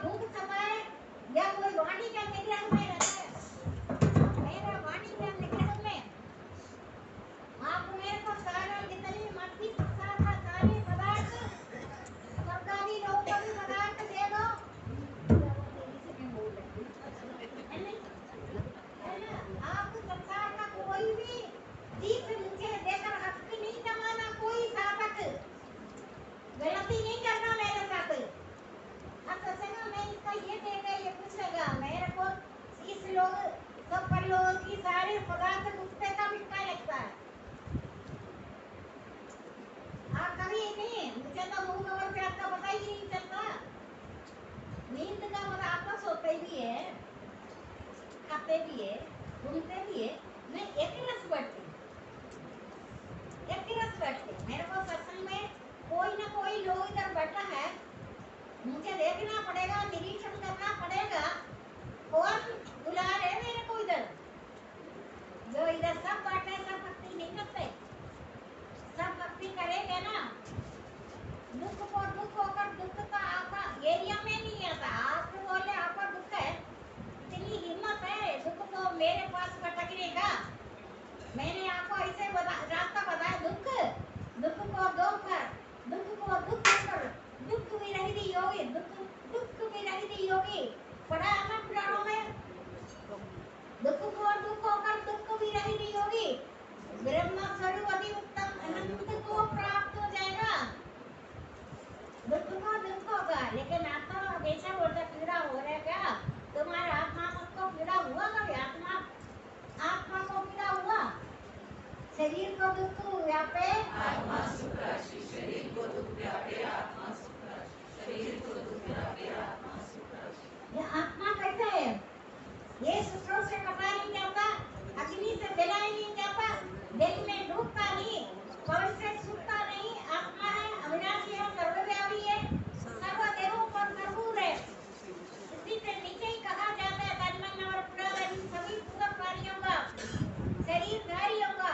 भूख सताए या कोई वाणी का निग्रह में रहता है, मेरा वाणी का निग्रह में आप मेरे को सारा जितनी मस्ती संसार का सारे पदार्थ स्वर्गादि लोक का भी पदार्थ दे दो, तेजी से मैं बोल रही हूँ, है नहीं? है ना? आप संसार का कोई भी चीज मुझे देकर हक नहीं जमाना, कोई साधक गलती नहीं करना मेरे साथ। अब सोचेगा मैं इसका ये देगा, ये पूछेगा मेरे को, इस लोग सब पर लोगों की सारे पदार्थ दुखते का मिटका लगता है। कभी नहीं, मुझे तो मुंह कवर पे आपका पता ही नहीं चलता। नींद का मतलब आप तो सोते भी है, खाते भी है, घूमते भी है, मैं एक रस बैठती, मेरे को सत्संग में कोई ना कोई लोग इधर बैठा है, मुझे देखना पड़ेगा, निरीक्षण करना पड़ेगा, कौन बुला रहे मेरे को इधर। जो इधर सब बैठे सब भक्ति नहीं करते, सब भक्ति करेंगे ना, दुख को दुख होकर दुख का आपका एरिया में नहीं आता। आप बोले आपका दुख है, इतनी हिम्मत है दुख को मेरे पास पटकने का। मैंने आपको ऐसे रास्ता बताया, दुख को दो कर, दुख को दुख कर, दुख विरहित योगी, दुख विरहित योगी पढ़ा है ना पुराणों में। दुख को दुख होकर दुख विरहित योगी ब्रह्म स्वरूप अति उत्तम अनंत को प्राप्त हो जाएगा। दुख को दुख होगा, लेकिन आप तो हमेशा बोलते पीड़ा हो रहा है क्या तुम्हारा आत्मा को पीड़ा हुआ कभी? आत्मा को पीड़ा हुआ? शरीर को दुख व्यापे आत्मा सुख राशि, शरीर को दुख व्यापे आत्मा सुख राशि, शरीर को दुख व्यापे आत्मा सुख राशि। ये आत्मा कैसे है? ये सूत्रों से पता नहीं जाता, अग्नि से जलाया नहीं जाता, जल में डूबता नहीं, पवन से सूखता नहीं। आत्मा है, अविनाशी है, सर्वव्यापी है, सर्व देवों पर सर्वूर है। इसी से नीचे ही कहा जाता है तन मन और प्राण सभी पूरक प्राणियों का, शरीरधारियों का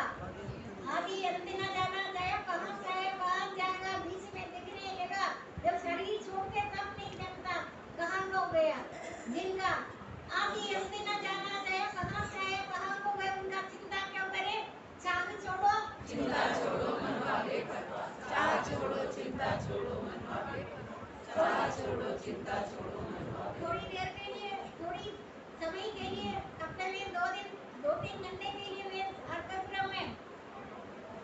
आदि अंत न जाना जाए, कहाँ से है कहाँ जाएगा, बीच में दिखने लगा जब शरीर छोड़ के तब नहीं जानता कहाँ को गया। जिनका आदि अंत न जाना जाए, कहाँ से है कहाँ को गए, उनका चिंता क्यों करे? चाह छोड़ो चिंता छोड़ो मन वाले परवास, चाह छोड़ो चिंता छोड़ो मन वाले परवास, चाह छोड़ो चिंता छोड़ो मन वाले। थोड़ी देर के लिए, थोड़ी समय के लिए, हफ्ते में 2 दिन 2-3 घंटे के लिए वे अर्धक्रम में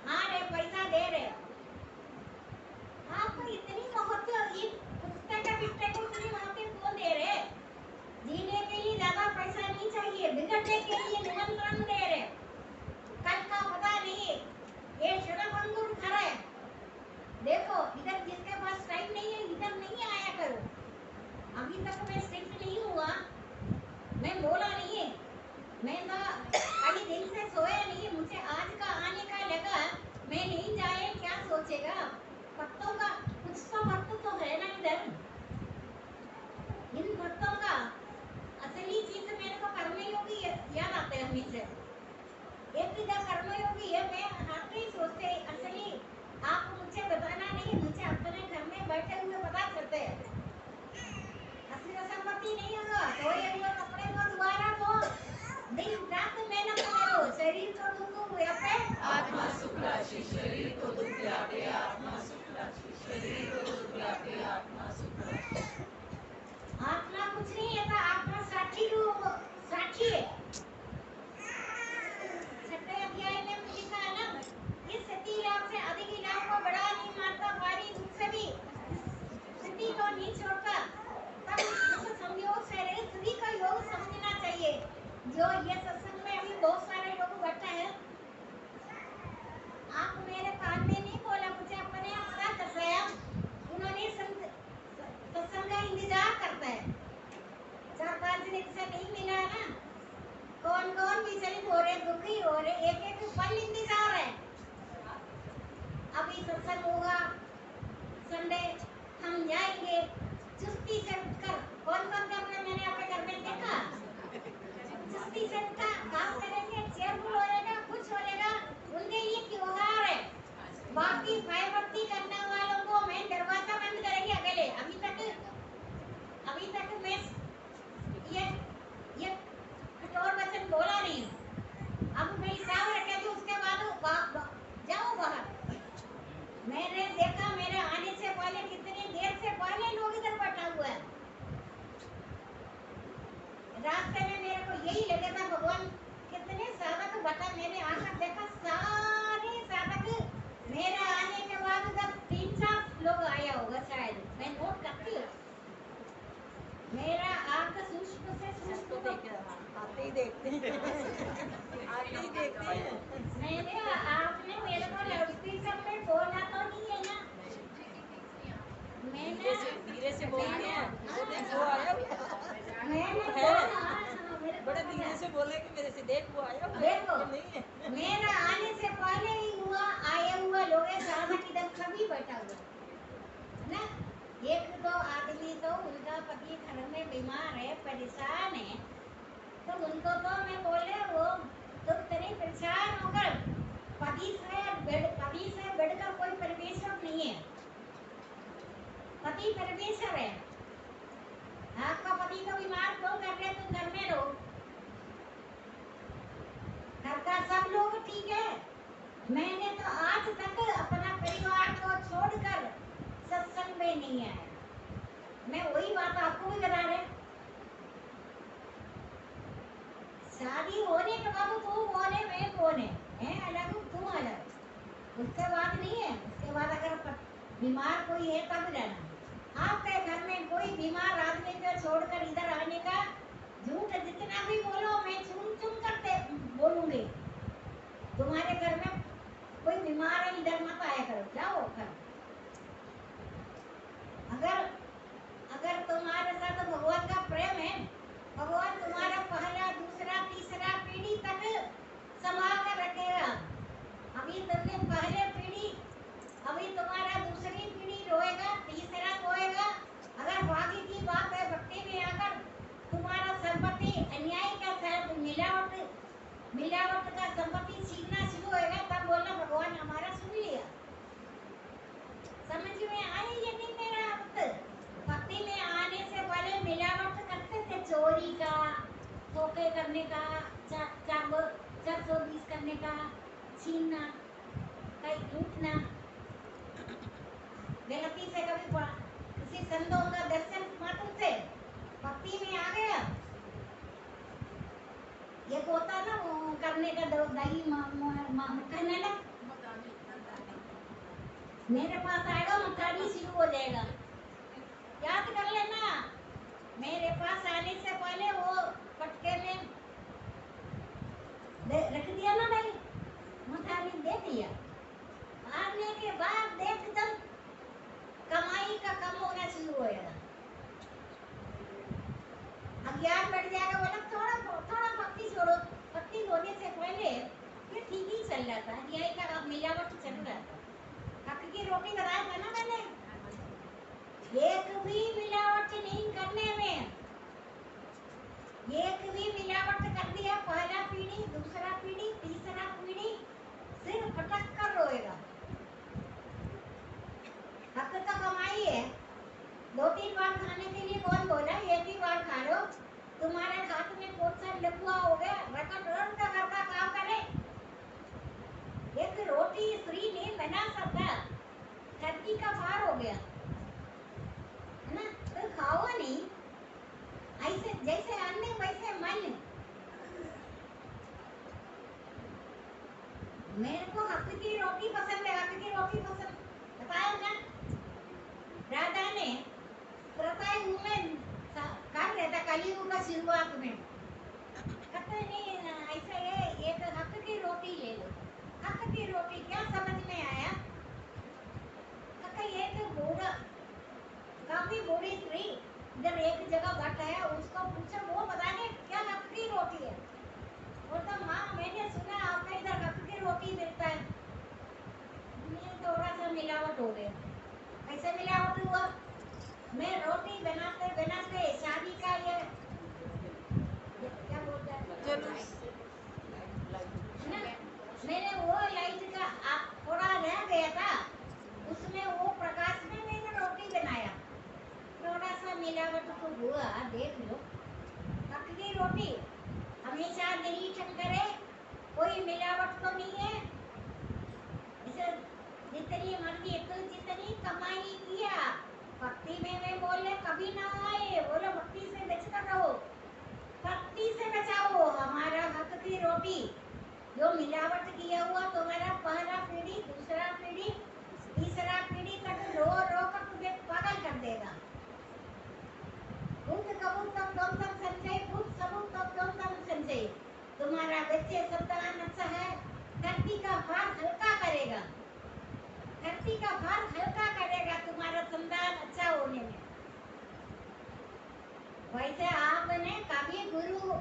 हाँ रे पैसा दे रहे, आपको इतनी महत्व इन पुस्तक को इतनी महत्व कौन दे रहे? जीने के लिए ज्यादा पैसा नहीं चाहिए, बिगड़ने के लिए निमंत्रण दे रहे। कल का पता नहीं, ये क्षणभंगुर खरा है। देखो इधर जिसके पास टाइम नहीं है इधर नहीं आया करो। अभी तक मैं स्ट्रिक्ट नहीं हुआ, मैं बोला नहीं है, मैं तो कई दिन से सोया नहीं, मुझे आज का आने का लगा, मैं नहीं जाए क्या सोचेगा। भक्तों का कुछ तो भक्त तो है ना इधर, इन भक्तों का असली चीज मेरे को कर्मयोगी याद आते हैं हमेशा। एक इधर कर्मयोगी है, मैं हर कोई सोचते असली आप मुझे बताना नहीं, मुझे अपने घर में बैठे हुए पता चलते हैं। असली संपत्ति नहीं होगा, सोए हुए कपड़े को दोबारा धो, दिन रात मेहनत करो, शरीर को दुख व्यापे आत्मा सुख राशि, शरीर को दुख व्यापे आत्मा सुख राशि, शरीर को दुख व्यापे आत्मा सुख राशि। आत्मा कुछ नहीं है, आत्मा साक्षी रूप साक्षी है। 6वें अध्याय में लिखा है ना, इस स्थिति लाभ से अधिक लाभ को बढ़ा नहीं मानता, भारी दुख से भी स्थिति को नहीं छोड़ता, तब दुख संयोग से रहित स्थिति का योग समझना चाहिए। जो ये सत्संग में अभी बहुत सारे लोग बैठे हैं, आप मेरे कान में नहीं बोला, मुझे अपने पता चल गया, उन्होंने सत्संग का इंतजार करता है। 4-5 दिन से नहीं मिला ना, कौन कौन विचलित हो रहे, दुखी हो रहे, एक एक पल इंतजार है। अभी सत्संग होगा, संडे हम जाएंगे, चुस्ती से उठकर कौन कौन कर रहे, मैंने अपने घर में देखा, चुस्ती से उठा काम करेंगे, चेयरफुल होएगा, खुश होएगा, उनके ये त्योहार है। बाकी भयभक्ति करने वालों को मैं दरवाजा बंद करेंगे अकेले। अभी तक ही देखते हैं आगे ही देखते हैं। मैंने आपने मेरे को लाउडस्पीकर पे बोला तो नहीं है ना। धीरे से बोलते हैं वो देख वो आया हुआ मैंने है। मेरे को बड़े पता धीरे है। से बोले कि मेरे से देख वो आया हुआ है देखो कि नहीं है। मेरा आने से पहले ही हुआ आया हुआ लोग सामने किधर सभी बैठा हुआ है ना। एक दो आदमी तो उनका पति घर में बीमार है परेशान है तो उनको तो मैं बोले वो तुम तेरी परेशान होकर पति से बढ़कर कोई परमेश्वर नहीं है। पति परमेश्वर है। आपका पति तो बीमार क्यों कर रहे तुम घर में रहो। घर का सब लोग ठीक है। मैंने तो आज तक अपना परिवार को छोड़कर सत्संग में नहीं आया। मैं वही बात आपको भी बता रहे। शादी होने के बाद तू कौन है मैं कौन है अलग तू अलग। उसके बाद नहीं है। उसके बाद अगर बीमार कोई है तब रहना। आपके घर में कोई बीमार आदमी को छोड़कर इधर आने का झूठ जितना भी बोलो मैं चुन चुन करते बोलूंगी। तुम्हारे घर में कोई बीमार है इधर मत आया करो जाओ घर। अगर तुम्हारे साथ भगवान का प्रेम है भगवान तुम्हारा पहला दूसरा तीसरा पीढ़ी तक संभाल कर रखेगा। अभी तुमने पहले पीढ़ी अभी तुम्हारा दूसरी पीढ़ी रोएगा तीसरा रोएगा। अगर बाकी की बात है भक्ति में आकर तुम्हारा संपत्ति अन्याय का साथ मिलावट का संपत्ति छीनना शुरू होएगा तब बोलना भगवान हमारा सुन लिया। समझ में आई ये नहीं मेरा अर्थ। भक्ति में आने से पहले मिलावट करते थे चोरी का धोखे करने का 420 करने का छीनना कहीं लूटना। गलती से कभी किसी संतों का दर्शन मात्र से भक्ति में आ गया। ये होता ना वो करने का दही कहने लग मेरे पास आएगा मकानी शुरू हो जाएगा। याद कर लेना मेरे पास आने से पहले वो पटके में रख दिया ना भाई मकानी दे दिया। आने के बाद देख जब कमाई का कम होना शुरू होएगा अज्ञान बढ़ जाएगा। बोला थोड़ा भक्ति छोड़ो। भक्ति होने से पहले ये ठीक ही चल रहा था। यही का मिलावट चल रहा था। हक की रोटी बनाया था ना मैंने। एक भी मिलावट नहीं करने में एक भी मिलावट कर दिया पहला पीढ़ी दूसरा पीढ़ी तीसरा पीढ़ी सिर फटक कर रोएगा। हक तो कमाई है। 2-3 बार खाने के लिए कौन बोला एक ही बार खा लो। तुम्हारे हाथ में कौन सा लकुआ हो गया रकम का घर का काम करे। एक रोटी फ्री नहीं बना सकता। धरती का भार हो गया है ना। तो खाओ नहीं ऐसे जैसे अन्न वैसे मन। मेरे को हक की रोटी पसंद है। हक की रोटी पसंद बताया ना। राधा ने त्रता युग में कर रहता कलयुग का शुरुआत में कहते नहीं ऐसा है एक हक की रोटी ले लो। हक की रोटी क्या समझ में आया। ये तो बूढ़ा काफी बूढ़ी स्त्री इधर एक जगह बैठा है उसको पूछा वो बताने क्या हक की रोटी है। बोलता माँ मैंने सुना आपका इधर हक की रोटी मिलता है। थोड़ा सा मिलावट हो गया। कैसे मिलावट हुआ। मैं रोटी बनाते बनाते शादी का ये क्या बोलते हैं ना मैंने वो लाइट का थोड़ा रह गया था उसमें वो प्रकाश में मैंने रोटी बनाया। थोड़ा सा मिलावट तो हुआ देख लो। हक की रोटी हमेशा निरीक्षण करे कोई मिलावट तो नहीं है। इसे जितनी मर्जी तो जितनी कमाई किया भक्ति में मैं बोले कभी ना आए। बोलो भक्ति से बचकर रहो। भक्ति से बचाओ हमारा हक की रोटी। जो मिलावट किया हुआ तुम्हारा पहला पीढ़ी दूसरा पीढ़ी तीसरा पीढ़ी तक रो रो कर तुम्हें पागल कर देगा। बुद्ध कबूत तब संचय बुद्ध सबूत तब संचय तुम्हारा बच्चे संतान अच्छा है, धरती का भार हल्का करेगा, धरती का भार हल्का करेगा तुम्हारा संतान अच्छा होने में। वैसे आपने कभी गुरु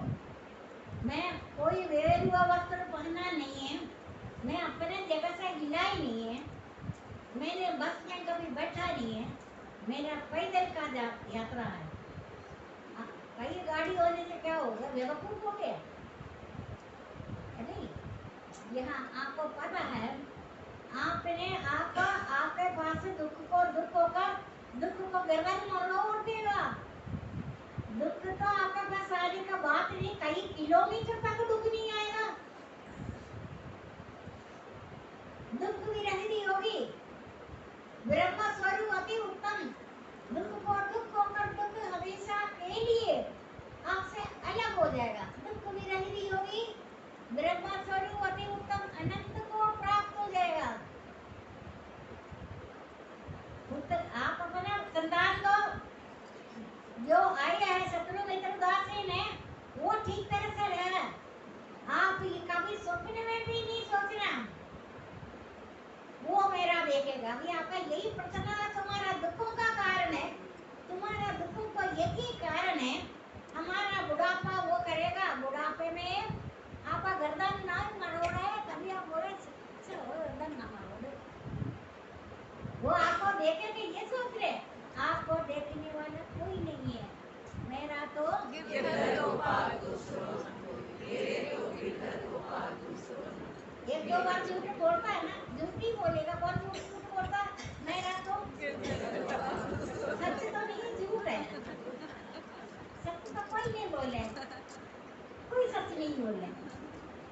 में कोई वेरुआ वस्त्र पहना नहीं है, मैं अपने जगह से हिला ही नहीं है, मैंने बस में कभी बैठा नहीं है, मेरा पैदल का यात्रा है। कई गाड़ी होने से क्या होगा, बेवकूफ हो गया नहीं। यहाँ आपको पता है, आपने आपके पास दुख को गर्दन मोड़ देगा। दुख तो आपके पास आने का बात नहीं, कई किलोमीटर तक दुख नहीं आएगा। दुख विरहिणी होगी, ब्रह्म स्वरूप अति उत्तम। दुख होकर दुख हमेशा के लिए आपसे अलग हो जाएगा। दुख विरहिणी होगी, ब्रह्म स्वरूप अति उत्तम अनंत को प्राप्त हो जाएगा। आप अपना संतान को जो आए हैं शत्रु मित्र उदासीन है, वो ठीक तरह से रहे। आप कभी स्वप्न में भी नहीं सोचना वो मेरा देखेगा। अभी आपका यही प्रश्न है, तुम्हारा दुखों का कारण है, तुम्हारा दुखों का यही कारण है। हमारा बुढ़ापा वो करेगा, बुढ़ापे में आपका गर्दन ना मरोड़ा है, तभी आप बोले चलो गर्दन ना मरोड़े। वो आपको देखे के ये सोच रहे, आपको देखने वाला कोई नहीं है। मेरा तो एक दो बार झूठ बोलता है ना, झूठ ही बोलेगा, कौन झूठ बोलता है? मेरा तो सच तो नहीं, झूठ है। सच तो कोई नहीं बोले, कोई सच नहीं बोले।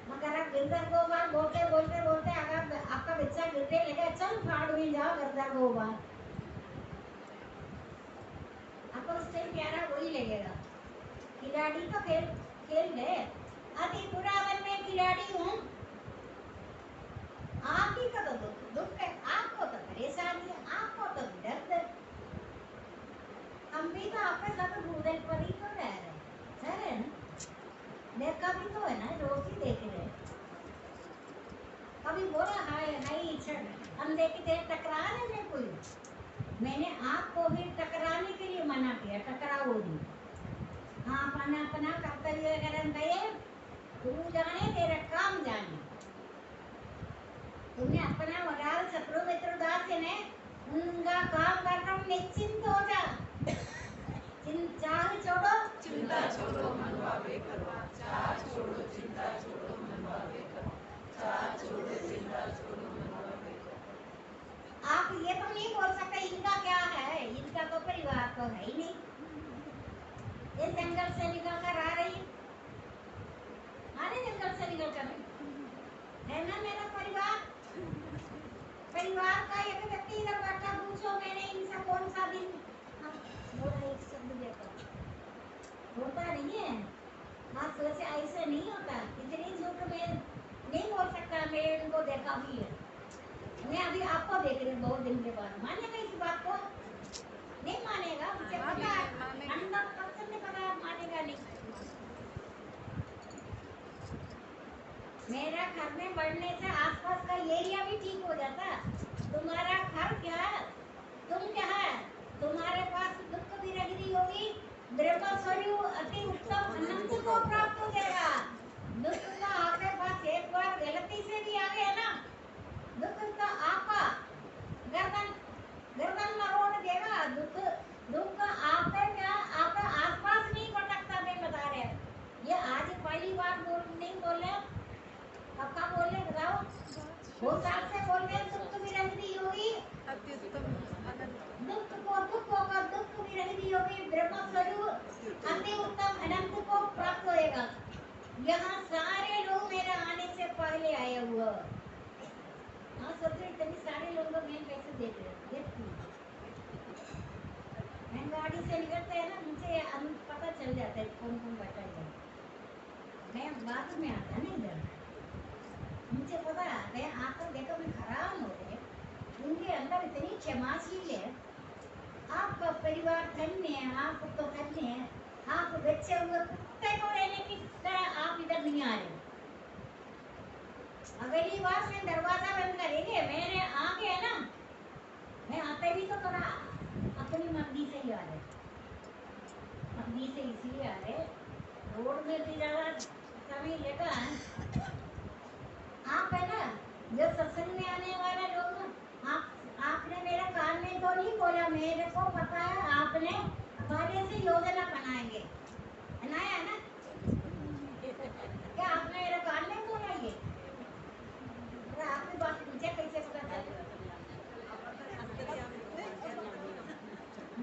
मगर आप गिरधर गोपाल बोलते बोलते बोलते अगर आपका बच्चा गिरने लगे, चल फाड़ में जाओ गिरधर गोपाल, आपको उससे प्यारा वही लगेगा। खिलाड़ी तो खेल गए, अति पुरावन में खिलाड़ी हूँ। आप ही का तो दुख है, आपको तो परेशानी है, आपको तो दर्द है। हम भी तो आपके साथ भूदल पर ही तो रह रहे हैं ना, देखा भी तो है ना, रोज ही देख रहे। कभी बोला हाय नहीं छट हम देखते टकराने में कोई, मैंने आपको भी टकराने के लिए मना किया, टकराओ नहीं। हाँ अपना कर्तव्य करन गए, तू जाने तेरा काम जाने। तुमने अपना वडाल शत्रु मित्र उदासीन है, उनका काम करना निश्चिंत हो जा। चिंता छोड़ो मन भावे करवा, चाह छोड़ो चिंता छोड़ो मन भावे करवा, चाह छोड़ो चिंता छोड़ो मन भावे करवा। आप ये तो नहीं बोल सकते इनका क्या है, इनका तो परिवार तो है ही नहीं, ये जंगल से निकल कर आ रही है, अरे जंगल से निकल कर है ना मेरा परिवार का एक व्यक्ति इधर बैठा, पूछो मैंने इनसे कौन सा दिन बोला एक शब्द देखो, होता नहीं है। आप सोचे ऐसे नहीं होता, इतनी झूठ में नहीं बोल सकता। मैं इनको देखा भी है, मैं अभी आपको देख रही हूँ बहुत दिन के बाद। मानेगा इस बात को? नहीं मानेगा, मुझे पता है 100% पता, मानेगा नहीं। मेरा घर में बढ़ने से आसपास का एरिया भी ठीक हो जाता। तुम्हारा घर क्या है, तुम क्या है, तुम्हारे पास दुख विरहिणी होगी, ब्रह्म स्वरूप अति उत्तम अनंत को प्राप्त हो जाएगा। दुख का आपके पास एक बार गलती से भी आ गया ना, दुख का आपका गर्दन मरोड़ देगा। दुख आपके क्या आपके आसपास नहीं पटकता। मैं बता रहे, ये आज पहली बार नहीं बोले, पक्का बोले बताओ, वो साथ से बोल रहे दुख विरहिणी होगी, दुख होकर दुख विरहिणी होगी, ब्रह्म स्वरूप अति उत्तम अनंत को प्राप्त होएगा। यहाँ सारे लोग मेरे आने से पहले आए हुआ। हाँ सोचो इतने सारे लोगों को मैं कैसे देख रहे मैं गाड़ी से निकलते हैं ना, मुझे पता चल जाता है कौन कौन बैठा है। मैं बाद में आता ना इधर, मुझे पता है आकर देखो मैं हैरान हो गए, उनके अंदर इतनी क्षमाशील है। आपका परिवार धन्य है, आप तो धन्य है, आप बच्चे हुए कुत्ते को लेने के इस तरह आप इधर नहीं आ रहे। अगली बार से दरवाजा बंद करेंगे, मेरे आगे है ना, मैं आते भी तो थोड़ा अपनी मर्जी से ही आ रहे, मर्जी से इसलिए आ रहे, रोड में भी ज्यादा समय लगा है। आप है ना जो सत्संग में आने वाले लोग, आपने मेरे कान में तो नहीं बोला, मेरे को पता है आपने पहले से योजना बनाएंगे, बनाया है ना? क्या आपने मेरे कान में बोला ये? अरे आपकी बात मुझे कैसे पता चली?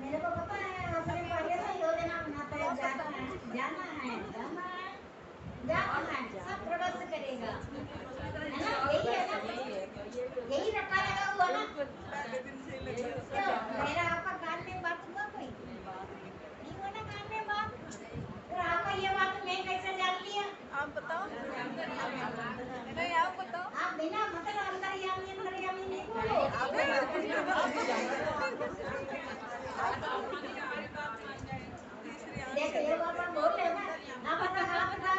मेरे को पता है आपने पहले से योजना बनाता है, जाना है, जाना है, जाना है, जाना है, सब प्रबंध करेगा, है ना? यही है ना, यही रखा लगा हुआ ना। तो मेरा आपका कान में बात हुआ कोई नहीं हुआ ना, कान में बात, तो आपका ये बात मैं कैसे जान लिया? आप बताओ, नहीं आप बताओ। आप बिना मतलब अंतर्यामी नहीं बोलो। देखो ये बात आप बोल रहे हैं ना,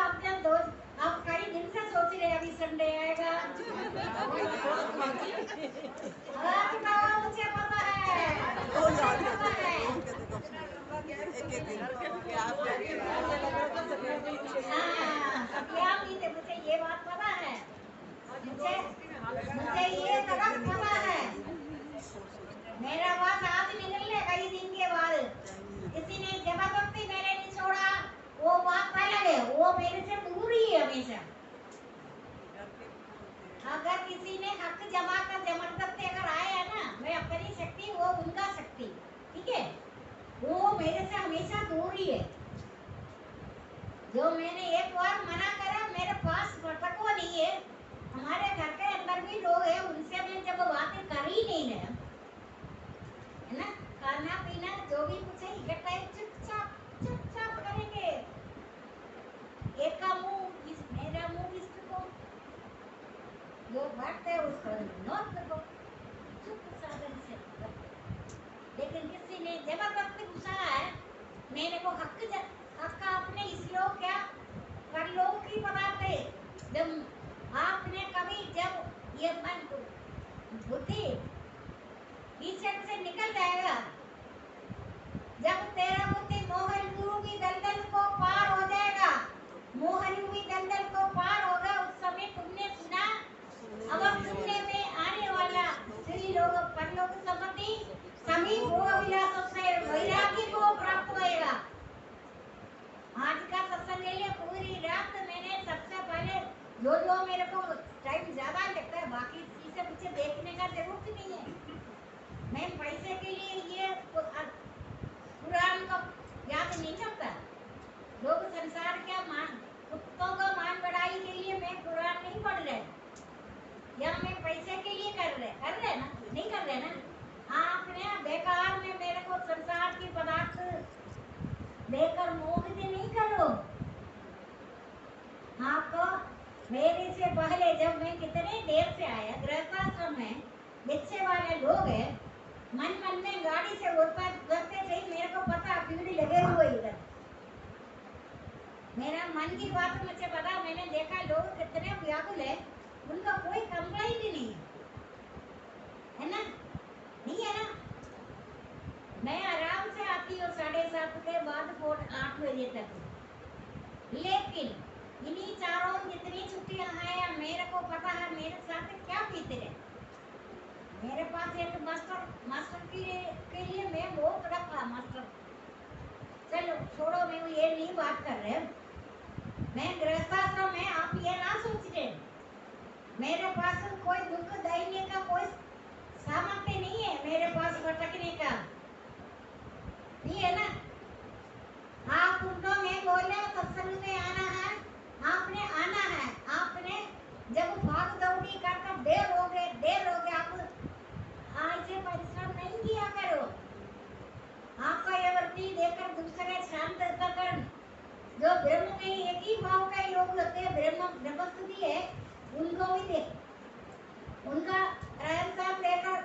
आप जब दोस्त आप कई दिन से सोच रहे अभी संडे आएगा, मुझे पता है, मुझे ये बात पता है, मुझे ये तरफ पता है, मेरा बात आज निकलने कई दिन के बाद, किसी ने जबरदस्ती मेरे नहीं छोड़ा, वो बात अलग है, वो मेरे से दूर ही है हमेशा। अगर किसी ने हक जमा कर जबरदस्ती अगर आया है ना, मैं अपनी शक्ति वो उनका शक्ति, ठीक है, वो मेरे से हमेशा दूर ही है। जो मैंने एक बार मना करा, मेरे पास भटको नहीं है, हमारे घर के अंदर भी लोग हैं, उनसे मैं जब बातें कर ही नहीं है ना, खाना पीना जो भी कुछ है इकट्ठा चुपचाप करेंगे, एक का मुंह मेरा मुंह इसको, जो बात है उसको नोट करो, चुप साधन से। लेकिन किसी ने जबरदस्ती घुसा है, मेरे को हक आपने इसलिए क्या कर लो की बताते, जब आपने कभी जब ये मन बुद्धि पीछे से निकल जाएगा, जब तेरा बुद्धि मोहन रूपी दलदल को पार हो जाएगा, मोहन रूपी दलदल को पार होगा, उस समय तुमने सुना, अब सुनने में आने वाला श्री लोग परलोक संपत्ति सभी भोग विलास से वैराग्य को प्राप्त होएगा। आज का सत्संग के लिए पूरी रात मैंने सबसे पहले जो मेरे को टाइम ज्यादा लगता है, बाकी चीजें मुझे देखने का जरूरत नहीं है, मैं पैसे के लिए ये पुराण को याद नहीं करता। लोग संसार क्या मान, कुत्तों का मान बढ़ाई के लिए मैं पुराण नहीं पढ़ रहे, या मैं पैसे के लिए कर रहे ना, नहीं कर रहे ना। आपने बेकार में मेरे को संसार की पदार्थ देकर मोहित नहीं करो। आपको मेरे से पहले जब मैं कितने देर से आया, गृहस्थाश्रम में बच्चे वाले लोग हैं, मन में गाड़ी से उतरते थे, मेरे को पता भीड़ लगे हुए इधर, मेरा मन की बात मुझे पता, मैंने देखा लोग कितने व्याकुल है, उनका कोई कंप्लेंट ही नहीं है ना, नहीं है ना। मैं आराम से आती हूँ 7:30 के बाद 8 बजे तक, लेकिन इन्हीं चारों जितनी छुट्टियां हैं, मेरे को पता है मेरे साथ क्या बीते रहे। मेरे पास एक मास्टर के लिए मैं बहुत रखा मास्टर, चलो छोड़ो, मैं ये नहीं बात कर रहे, मैं गृहस्थाश्रम में, आप ये ना सोचिए मेरे पास कोई दुख दैन्य का कोई सामर्थ्य नहीं है, मेरे पास भटकने का नहीं है ना। आप उनको मैं बोले सत्संग में आना है, आपने आना है, आपने जब भाग दौड़ी कर देर हो गए, आप ऐसे परिश्रम नहीं किया करो। आपका ये वृत्ति देकर दूसरे शांत कर, जो ब्रह्म में एक ही भाव का योग होते हैं, ब्रह्मस्तुति है, उनको भी दे, उनका रहन देकर।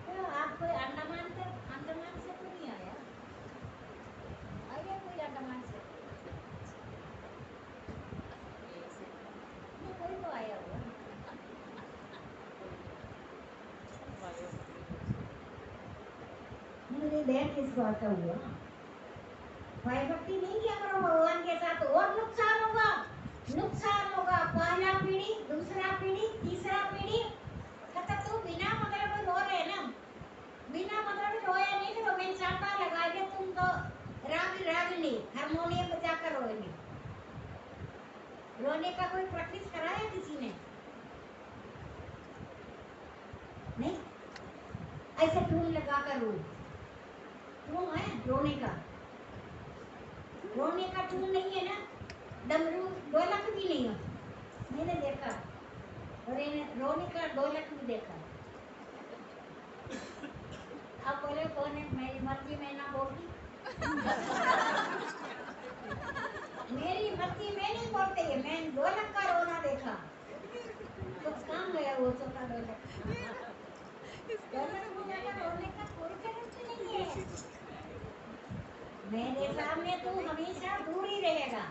तो आप कोई अंडमान से तो नहीं आया, आइए कोई अंडमान से, किस बात का हुआ? भय भक्ति नहीं किया करो भगवान के साथ, और नुकसान होगा, नुकसान होगा। पहला पीढ़ी, दूसरा पीढ़ी, तीसरा पीढ़ी। मतलब तू बिना मतलब रो रहे ना, बिना मतलब रोया नहीं तो मैं चाटा लगा के तुम तो रागिनी हारमोनियम बजाकर रोएंगे। रोने का कोई प्रैक्टिस कराया किसी ने? नहीं, ऐसे टून लगा कर रो। टून है रोने का, रोने का टून नहीं है ना, डमरू ढोलक भी नहीं है। मैंने देखा रोने का ढोलक भी देखा। आप बोले कौन है? मेरी मर्जी, मैं ना बोलती। मेरी मर्जी में नहीं बोलते है, मैं ढोलक का रोना देखा। तो काम गया वो छोटा ढोलक। ढोलक बजाकर रोने का कोई जरूरत नहीं है। मेरे सामने तू हमेशा दूर ही रहेगा।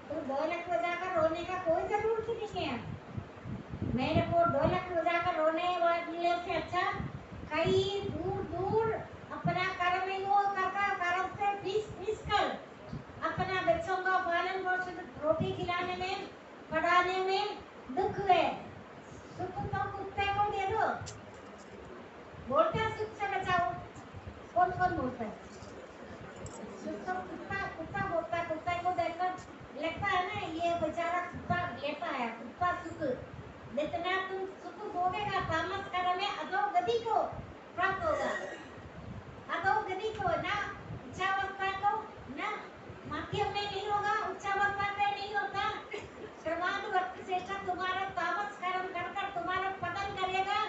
तो ढोलक बजाकर रोने का कोई जरूरत नहीं है। मेरे को ढोलक बजाकर रोने वाले से अच्छा कहीं दूर दूर अपना कर्म योग कर कर्म से पीस कर अपना बच्चों का पालन पोषण, रोटी खिलाने में, पढ़ाने में दुख है, सुख तो कुत्ते को दे दो। बोलता सुख से बचाओ, कौन कौन बोलता है? सुख तो कुत्ता कुत्ता बोलता है। कुत्ते को देखकर लगता है ना ये बेचारा कुत्ता लेता है, कुत्ता सुख। जितना तुम सुख भोगेगा तामस कर्म में अधोगति को प्राप्त होगा। अधोगति को ना उच्चावस्था को ना माध्यम में नहीं होगा, उच्चावस्था में नहीं होता। सर्वांग वक्त श्रेष्ठ तुम्हारा तामस कर्म कर तुम्हारा पतन करेगा।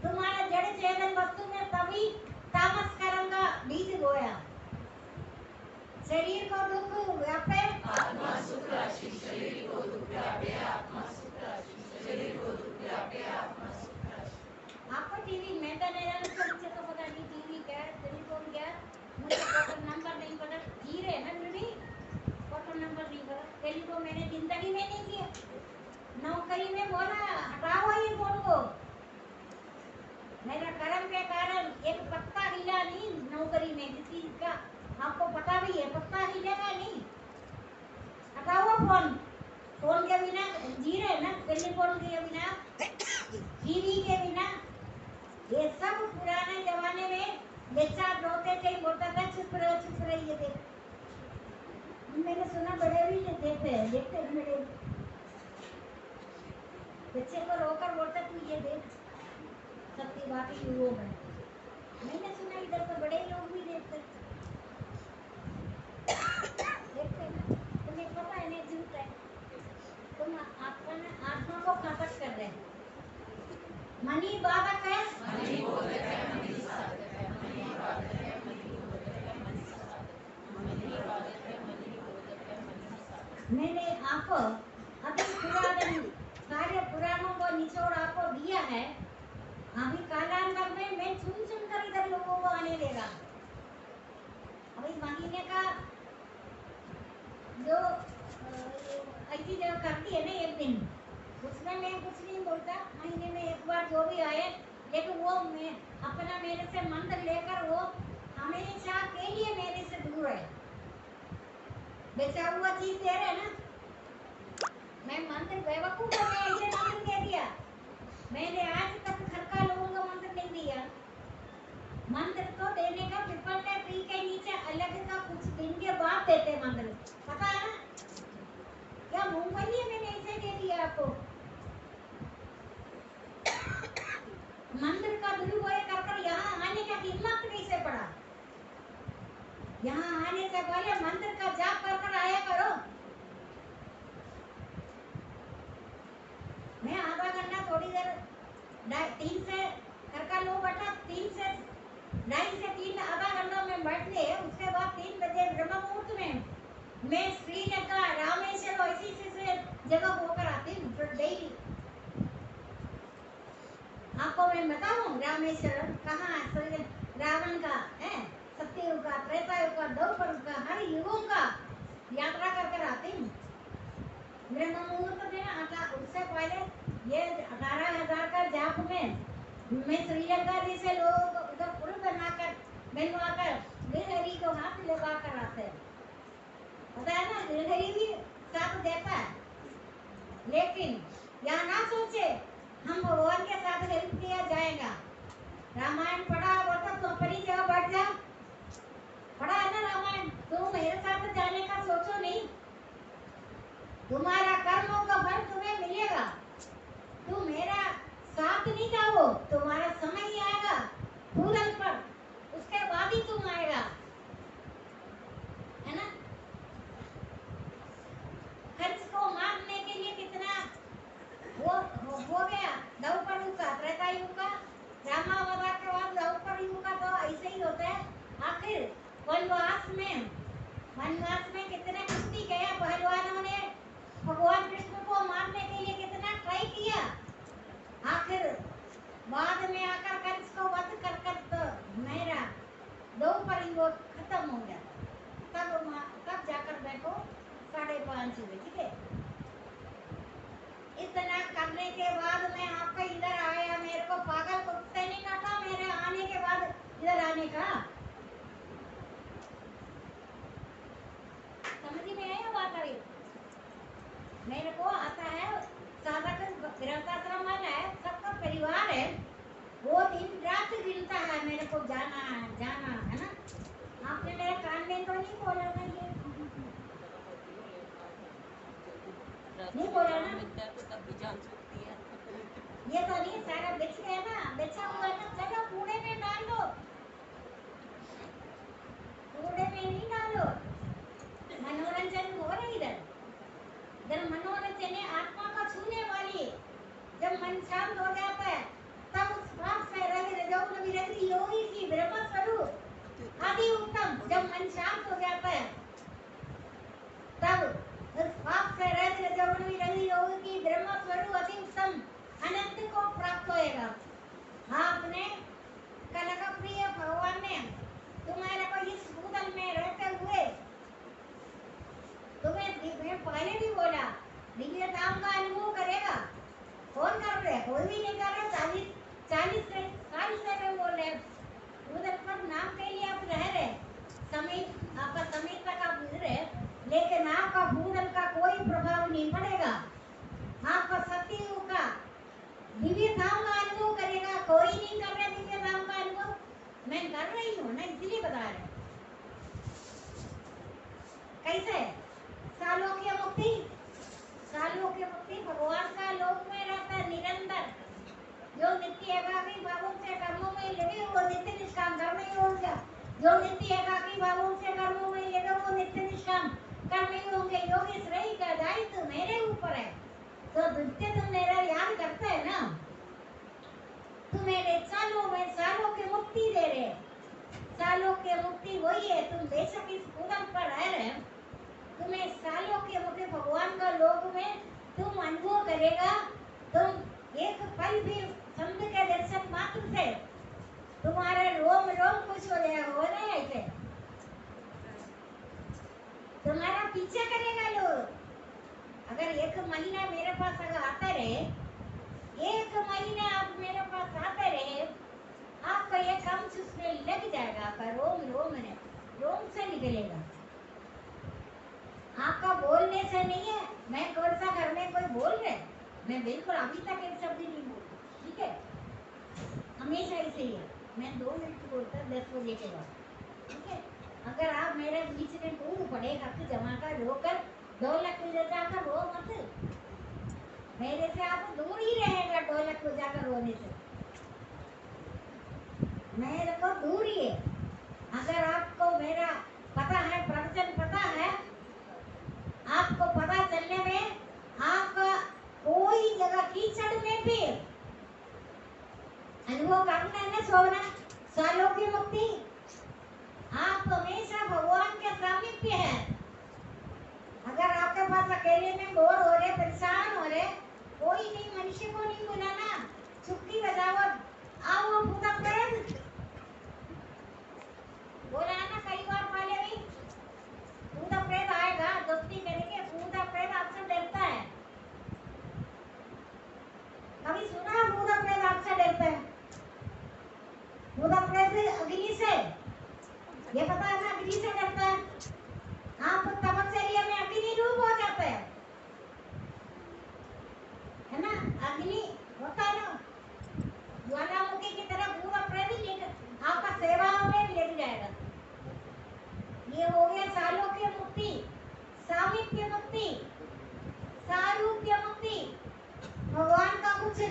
तुम्हारा जड़ चेतन वस्तु में तभी तामस कर्म का बीज बोया। शरीर को दुख व्यापे, आत्मा सुख राशि। शरीर को दुख व्यापे, आत्मा सुख राशि। शरीर को दुख व्यापे, आत्मा सुख राशि। आपको टीवी में तो नहीं रहना, मुझे तो पता नहीं टीवी क्या है, टेलीफोन क्या है, मुझे फोन नंबर नहीं पता। जीरे है ना दीदी, फोन नंबर नहीं पता। टेलीफोन मैंने जिंदगी में नहीं किया। नौकरी में बोला हटाओ ये फोन को। मेरा कर्म के कारण एक पत्ता हिला नहीं नौकरी में किसी का, आपको पता भी है, पत्ता हिलेगा नहीं। हटाओ फोन। फोन के बिना जी रहे ना, टेलीफोन के बिना, टीवी के बिना। ये सब पुराने जमाने में बच्चा रोते थे, बोलता था चुप रहिए। देख मैंने सुना बड़े भी देखते मेरे बच्चे को रोकर बोलता तू ये देख, सत्य बात ही वो है। मैंने सुना इधर तो बड़े लोग भी देखते ना। तुम्हें पता है नहीं झूठ है, तुम आत्मा को घातक कर रहे हैं। मनी बाधक है, मनी बोधक है, मनी साधक है। मनी बाधक है, मनी बोधक है, मनी साधक है। मनी बाधक है, मनी बोधक है, मनी साधक है। मैंने आपको अभी सारे पुराणों को निचोड़ आपको दिया है। अभी कालांतर में मैं चुन कर इधर लोगों को आने देगा। अभी महीने का जो ऐसी जगह करती है ना एक दिन, उसमें मैं कुछ नहीं बोलता। महीने में एक बार जो भी आए, लेकिन वो मैं अपना मेरे से मंत्र लेकर वो हमेशा के लिए मेरे से दूर है। बेचा हुआ चीज दे रहे ना, मैं मंत्र बेवकूफ को मैं ऐसे मंत्र दे दिया। मैंने आज तक घर का लोगों को मंत्र नहीं दिया। मंत्र तो देने का पीपल के ट्री के नीचे अलग का कुछ दिन के बाद देते मंत्र, पता है ना? क्या मूंगफली मैंने ऐसे दे दिया आपको? मंत्र का दुरुपयोग कर यहाँ आने का हिम्मत कैसे पड़ा? यहाँ आने से पहले मंत्र का जाप कर आया करो। मैं आधा घंटा थोड़ी देर 3 से घर का लोग बैठा, 3 से 2.5 से 3 आधा घंटा में बैठते हैं। उसके बाद 3 बजे ब्रह्म मुहूर्त में मैं श्रीलंका रामेश्वर ऐसी जगह होकर आती हूँ डेली। आपको मैं बताऊँ रामेश्वर कहाँ? रावण का है, सत्ययुग का, त्रेतायुग का, द्वापर का, हर युगों का यात्रा कर आती हूँ। ब्रह्म मुहूर्त में उससे पहले ये 18,000 का जाप में मैं श्रीलंका जैसे लोग उधर पुल बनाकर मिलवाकर गिरहरी को हाथ लगा कर आते हैं। पता है ना, गिरहरी भी साथ देता है, लेकिन यह ना सोचे हम भगवान के साथ हेल्प किया जाएगा। रामायण पढ़ा वो तो तुम अपनी जगह बैठ जाओ, पढ़ा है ना रामायण, तुम मेरे साथ जाने का सोचो नहीं। तुम्हारा कर्मों का फल तुम्हें मिलेगा, तुम मेरा साथ नहीं जाओ, तुम्हारा समय ही आएगा पूरन पर, उसके बाद ही तुम आएगा, है ना। कंस को मारने के लिए कितना हो गया, द्रौपदी का त्रेता युग का, रामावतार के बाद द्रौपदी युग का तो ऐसे ही होता है। आखिर वनवास में कितने कुश्ती किया पहलवानों ने, भगवान कृष्ण को मारने के लिए कितना ट्राई किया, आखिर बाद में आकर कंस को वध कर कर तो मेरा द्रौपदी वो खत्म हो गया। तब जाकर देखो 5:30 हुए, ठीक है। इतना करने के बाद मैं आपका इधर आया, मेरे को पागल कुत्ते ने काटा मेरे आने के बाद इधर आने का, समझ में आया बात अभी। मेरे को आता है साधक गृहस्थाश्रम वाला है, सबका परिवार है, वो दिन रात गिनता है मेरे को जाना है ना। आपने मेरे कान में तो नहीं बोला ना, नहीं बोला ना, ये तो नहीं सारा बिछ गया ना, बिछा हुआ ना, चलो कूड़े में डाल दो, कूड़े में नहीं डालो, मनोरंजन हो रहा है इधर मनोरंजन है आत्मा को छूने वाली। जब मन शांत हो जाता है तब उस भाव से रजोगुण योगी की ब्रह्म स्वरूप आदि उत्तम, जब मन शांत हो जाता है तब उस भाव से रजोगुण योगी की ब्रह्म स्वरूप अति उत्तम अनंत को प्राप्त होएगा। आपने कनक प्रिय भगवान ने तुम्हारे को इस भूतल में रहते हुए तुम्हें पहले भी बोला दिव्य धाम का अनुभव करेगा, कौन कर रहे, कोई भी नहीं कर रहा। 40 से मैं बोल रहे उधर पर नाम के लिए आप रह रहे, समय आपका समय तक आप रहे, लेकिन आपका भूतल का कोई प्रभाव नहीं पड़ेगा। आपका सत्ययुग का दिव्य धाम का अनुभव करेगा, कोई नहीं कर रहा दिव्य धाम का अनुभव, मैं कर रही हूँ ना, इसलिए बता रहे। कैसे सालोक्य मुक्ति, सालोक्य मुक्ति भगवान का लोक में रहता निरंतर, जो नित्य एकाकी भावों से कर्मों में लगे वो नित्य निष्काम कर्म ही होगा, जो नित्य एकाकी भावों से कर्मों में लगे वो नित्य निष्काम कर्म ही होंगे। योगी श्रेय का दायित्व मेरे ऊपर है, तो नित्य तुम मेरा याद करता है ना, तुम मेरे सालों की मुक्ति दे रहे, सालों की मुक्ति वही है। तुम बेशक इस भूतल पर रह रहे, तुम्हें सालों के मुक्ति भगवान का लोक में तुम अनुभव करेगा। तुम एक पल भी शब्द के दर्शन मात्र से तुम्हारे रोम रोम खुश हो रहे हैं, ऐसे तुम्हारा पीछे करेगा लोग। अगर 1 महीना मेरे पास अगर आते रहे, 1 महीना आप मेरे पास आते रहे, आपका ये काम चुसने लग जाएगा, आपका रोम से निकलेगा। आपका बोलने से नहीं है, मैं कौन सा घर में कोई बोल रहे, मैं बिल्कुल अभी तक एक शब्द नहीं बोली, ठीक है, हमेशा ऐसे ही है। मैं 2 मिनट बोलता 10 बजे के बाद, ठीक है। अगर आप मेरे बीच में टूट पड़े, हक जमा कर रोकर 2 लाख ले जाकर रो मत, मेरे से आप दूर ही रहेगा। 2 लाख को जाकर रोने से मेरे को दूर ही है। अगर आपको मेरा पता है, प्रवचन पता है, आपको पता चलने में आपका कोई जगह कीचड़ में भी अनुभव करना है ना, सोना सालों की मुक्ति, आप हमेशा भगवान के सामीप्य है। अगर आपके पास अकेले में बोर हो रहे, परेशान हो रहे, कोई नहीं, मनुष्य को नहीं बुलाना, चुप्पी बजावत आओ भूता प्रेत बोला ना कई बार पहले भी, भूता प्रेत आएगा, दोस्ती करेंगे, भूता प्रेत आपसे डरता है। कभी सुना भूता प्रेत आपसे डरता है? भूता प्रेत अग्नि से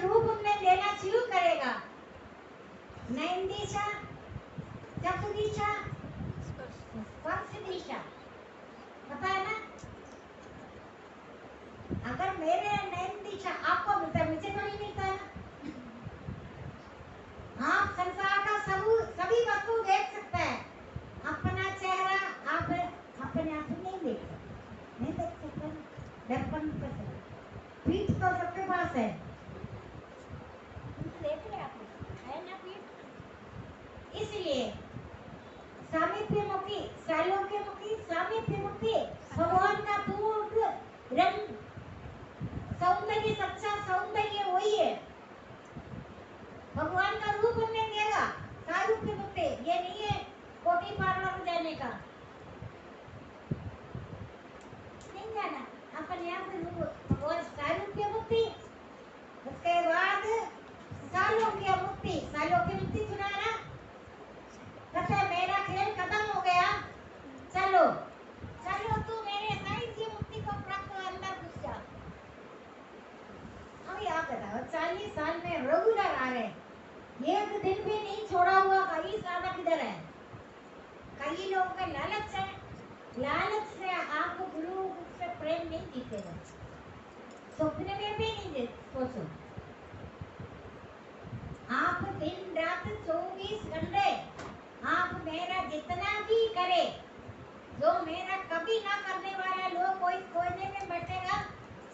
रूप उनमें देना शुरू करेगा। नयन दिशा, चक्षु दिशा, स्पर्श दिशा, पता है ना? अगर मेरे नयन दिशा आपको मिलता है, मुझे तो नहीं मिलता है ना। आप संसार का सभी वस्तु देख सकते हैं, अपना चेहरा आप अपने आप नहीं देख सकते, नहीं देख सकते, दर्पण पे से पीठ तो सबके पास है, देख ले आप, है ना पीठ। इसलिए सामीप्य मुखी, सालोक्य मुखी, सामीप्य मुखी भगवान का पूर्ण रंग सौंदर्य, सच्चा सौंदर्य वही है। भगवान का रूप उन्हें देगा, सारूप्य मुक्ति। ये नहीं है कोटी पार्लर में जाने का, नहीं जाना, अपने आप में रूप भगवान सारूप्य मुक्ति। उसके बाद सालोक्य मुक्ति, सालोक्य मुक्ति सुना ना? कहते मेरा खेल खत्म हो गया, चलो चलो तू मेरे साहित्य मुक्ति को प्राप्त अंदर घुस जा। अभी आप बताओ 40 साल में रेगुलर आ रहे, एक दिन भी नहीं छोड़ा हुआ, कई साधक इधर है। कई लोगों का लालच है, लालच से आपको गुरु से प्रेम नहीं दिखेगा, सपने में भी नहीं दे सोचो। आप दिन रात 24 घंटे आप मेरा जितना भी करे, जो मेरा कभी ना करने वाला लोग कोई कोने में बैठेगा,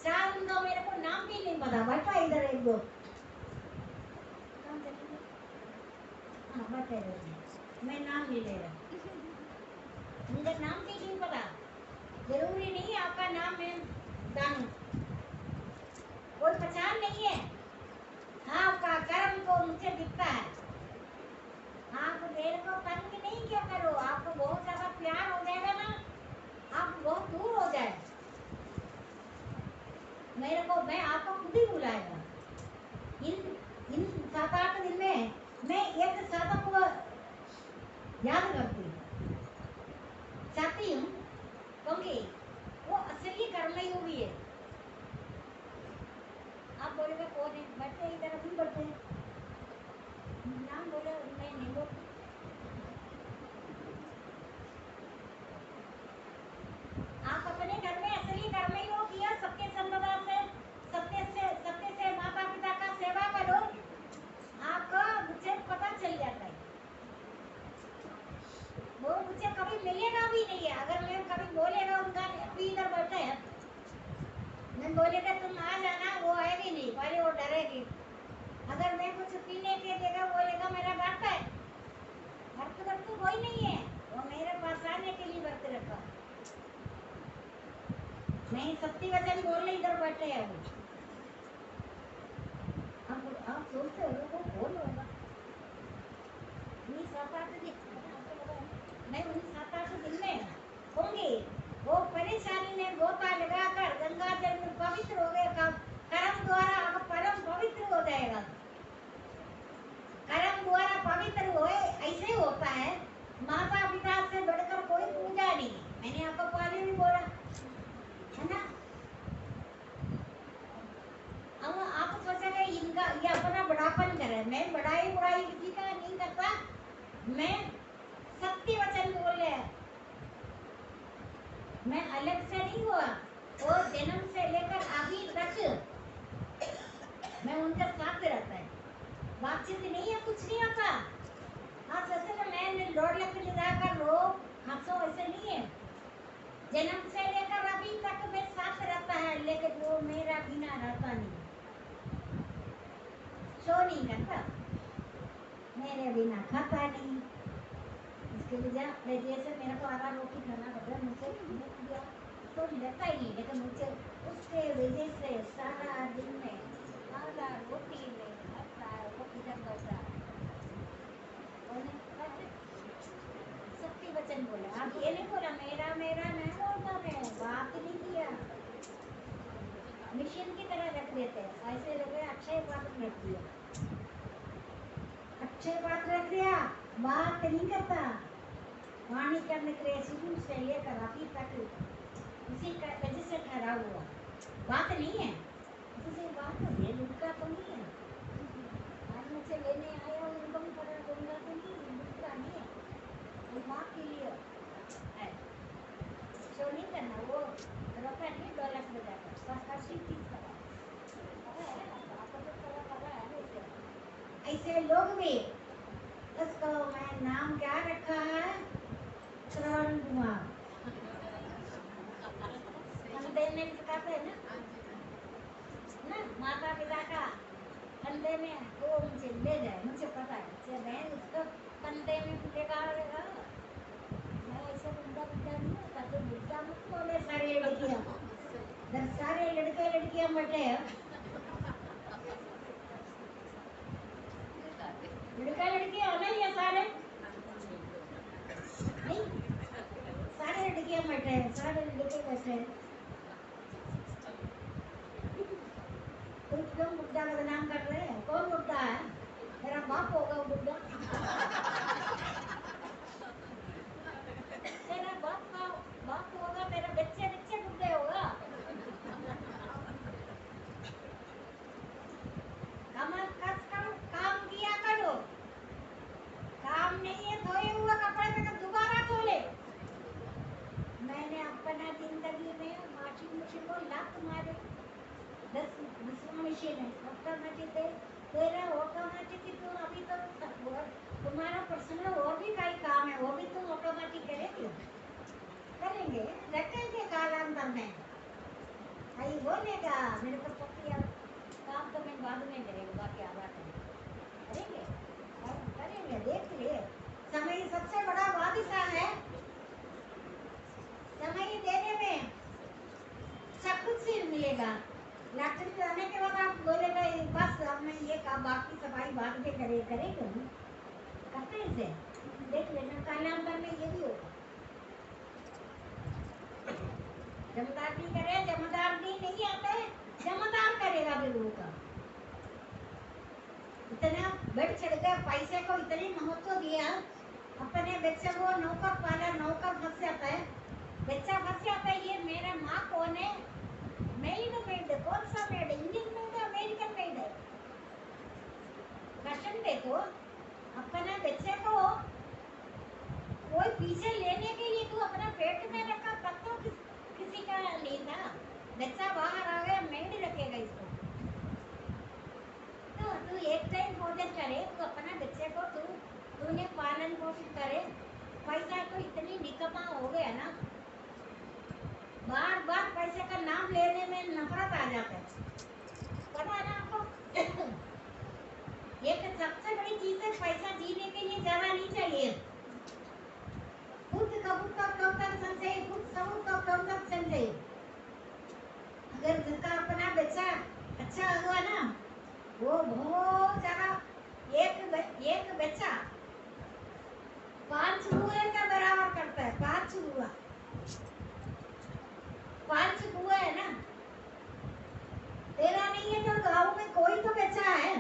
चार उनको मेरे को नाम भी नहीं पता, बैठा इधर एक दो बैठे रहे, मैं नाम नहीं ले रहा, मुझे नाम भी नहीं पता, जरूरी नहीं आपका नाम मैं जानूं, कोई पहचान नहीं है। आपका कर्म को मुझे दिखता है, आप मेरे को तंग नहीं क्यों करो, आपको बहुत ज्यादा प्यार हो जाएगा ना, आप बहुत दूर हो जाए, मेरे को मैं आपको खुद ही बुलाएगा। इन 7-8 दिन में मैं एक साधक को याद करती चाहती हूँ, क्योंकि वो असली कर्मयोगी है। आप बोलेगा कौन है, बैठे इधर अभी बैठे, नाम बोले मैं नहीं बोलती। आप अपने घर में असली कर्मयोगी है, सबके संबंध से सत्य से माता पिता का सेवा करो, आपको मुझे पता चल जाता है। वो मुझे कभी मिलेगा भी नहीं है, अगर मैं कभी बोलेगा उनका अभी इधर बैठे हैं, मैं बोलेगा तुम आ जाना, वो आएगी नहीं, पहले वो डरेगी। अगर मैं कुछ पीने के देगा बोलेगा मेरा व्रत है, व्रत कोई नहीं है, वो मेरे पास आने के लिए व्रत रखा। नहीं सत्य वचन बोलने इधर बैठे हैं वो। आप सोचते हो वो कौन होगा? नहीं 7-8 दिन में होंगे, वो परेशानी में गोता लगाकर गंगा जल में पवित्र हो गए, कर्म द्वारा अब परम पवित्र हो जाएगा। कर्म द्वारा पवित्र हुए, ऐसे होता है, माता पिता से बढ़कर कोई पूजा नहीं। मैंने आपको पहले भी बोला है ना। अब आप सोचेंगे इनका ये अपना बड़ापन करे, मैं बड़ाई किसी का नहीं करता, मैं सत्य वचन बोल रहे हैं, मैं अलग से नहीं हुआ, और जन्म से लेकर अभी तक मैं उनके साथ रहता है, बातचीत नहीं है, कुछ नहीं आता। हाँ जैसे ना मैं लौट लेकर ले जाकर रो हंसो, ऐसे नहीं है। जन्म से लेकर अभी तक मैं साथ रहता है, लेकिन वो मेरा बिना रहता नहीं, शो नहीं करता, मेरे बिना खाता नहीं। इसके लिए जैसे मेरे को आधा रोटी खाना पड़ता है, मुझसे तो लेता ही नहीं, लेकिन मुझे उसके वजह से सारा दिन में आधा रोटी में खाता है, वो किधर करता है। सत्य वचन बोला, आप ये नहीं बोला मेरा नहीं बोलता, मैं बात नहीं किया, मिशन की तरह रख देते हैं, ऐसे लोग अक्षय पात्र रख दिया, अक्षय पात्र रख दिया, बात नहीं करता। वाणी करने के लिए शुरू से लेकर अभी तक उसी का वजह से ठहरा हुआ, बात नहीं है। तुझे बात है ये लुटका तो नहीं है आज मुझसे लेने आया और उनको भी पता दूंगा तो नहीं लुटका नहीं है वो माँ के लिए है शो नहीं करना वो रुपया नहीं डॉलर में जाकर बस हर चीज का पता है ना आपको तो पता है वैसे ऐसे लोग भी उसको मैं नाम क्या रखा है श्रवण कुमार कंधे में सिखाते हैं ना माता पिता का कंधे में वो मुझे ले जाए मुझे पता है कि मैं उसको कंधे में लेगा रहेगा मैं ऐसे बुढ़ा बुढ़ा नहीं होता तो बुढ़ा मत बोले सारे लड़कियां जब सारे लड़के लड़कियां बैठे हैं लड़का लड़की होना ही है सारे नहीं सारे लड़कियां बैठे हैं सारे लड़के बैठे हैं तुम क्यों बुढ़ा का नाम कर रहे हैं कौन बुढ़ा है मेरा बाप होगा बुढ़ा तेरा बाप होगा मेरा बच्चे बच्चे बुढ़े होगा काम किया करो काम नहीं है धोए हुए कपड़े में दोबारा धो ले मैंने अपना जिंदगी में वॉशिंग मशीन को लात मारे 10 मशीन है ऑटोमेटिक है तेरा ऑटोमेटिक ही तुम अभी तो तुम्हारा पर्सनल और भी कई काम है वो भी तुम ऑटोमेटिक करेंगे रखेंगे कालांतर में भाई बोलेगा मेरे को पति काम तो मैं बाद में करेंगे बाकी आवाज करेंगे करेंगे देख लिए समय सबसे बड़ा बादशाह है समय देने में सब कुछ सिर मिलेगा लाटरी जाने के बाद आप बोलेगा बस हमने ये काम बाकी सफाई बाद में करेंगे करते इसे देख लेना कालांतर में ये भी होगा जमादार नहीं करे जमादार नहीं आता है जमादार करेगा भी वो का इतना बढ़ चढ़ गया पैसे को इतनी महत्व दिया अपने बच्चे को नौकर पाला नौकर फंस जाता है बच्चा फंस जाता है ये मेरा माँ कौन है मेड कौन सा मेड इंडियन मेड है अमेरिकन मेड है क्वेश्चन देखो अपने बच्चे को कोई पीछे लेने के लिए तू अपना पेट में रखा तब तो किसी का नहीं था बच्चा बाहर आ गया मेड रखेगा इसको तो तू एक टाइम भोजन करे तू अपना बच्चे को तूने पालन पोषण करे पैसा तो इतनी निकम्मा हो गया ना बार बार पैसे का नाम लेने में नफरत आ जाता है पता है ना आपको एक सबसे बड़ी चीज है पैसा जीने के लिए जाना नहीं चाहिए खुद कबूत का कौतक संचय खुद सबूत का कौतक संचय अगर जिसका अपना बच्चा अच्छा हुआ ना वो बहुत ज्यादा एक बच्चा 5 कुएं का बराबर करता है 5 कुएं है ना तेरा नहीं है तो गाँव में कोई तो बच्चा है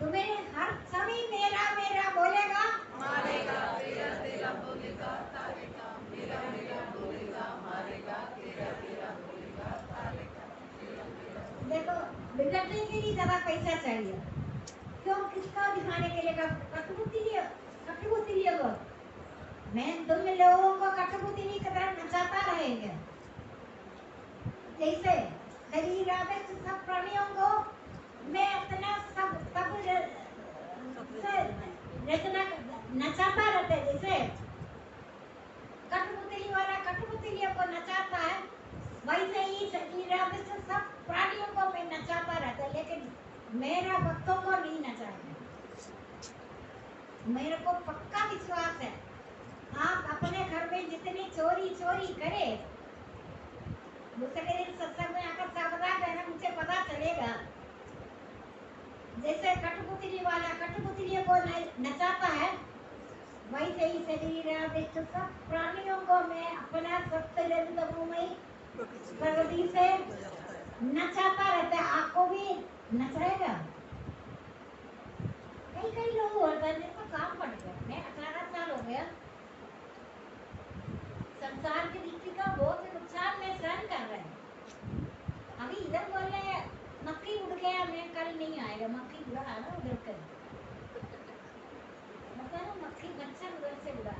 तुम्हें हर समय मेरा मेरा बोलेगा मारेगा तेरा तेरा बोलेगा तारेगा मेरा मेरा बोलेगा मारेगा तेरा तेरा बोलेगा तारेगा देखो बिगड़ने के लिए ज्यादा पैसा चाहिए क्यों किसका दिखाने के लिए कठपुतली लिए वो मैं तुम लोगों को कठपुतली की तरह नचाता रहेंगे जैसे शरीर आदेश सब प्राणियों को मैं अपना सब रचना नचाता रहता है जैसे कठपुतली वाला कठपुतलियों को नचाता है वैसे ही शरीर आदेश सब प्राणियों को मैं नचाता रहता है लेकिन मेरा भक्तों को नहीं नचाएगा मेरे को पक्का विश्वास है आप अपने घर में जितनी चोरी करे दूसरे दिन सत्संग में आकर सावधान रहना मुझे पता चलेगा जैसे कठपुतली वाला कठपुतलियों को नचाता है वैसे ही शरीर आदिष्ट सब प्राणियों को मैं अपना सप्तरंगमयी प्रगति से नचाता रहता है आपको भी नचाएगा कई लोग होता है जिनको काम पड़ गया मैं 18 साल हो गया संसार की दृष्टि का बहुत नुकसान में सहन कर रहे हैं अभी इधर मक्खी उड़ गया, मैं कल नहीं आएगा, मक्खी उड़ा है ना उधर कर, पता ना मक्खी मच्छर उधर से उड़ा,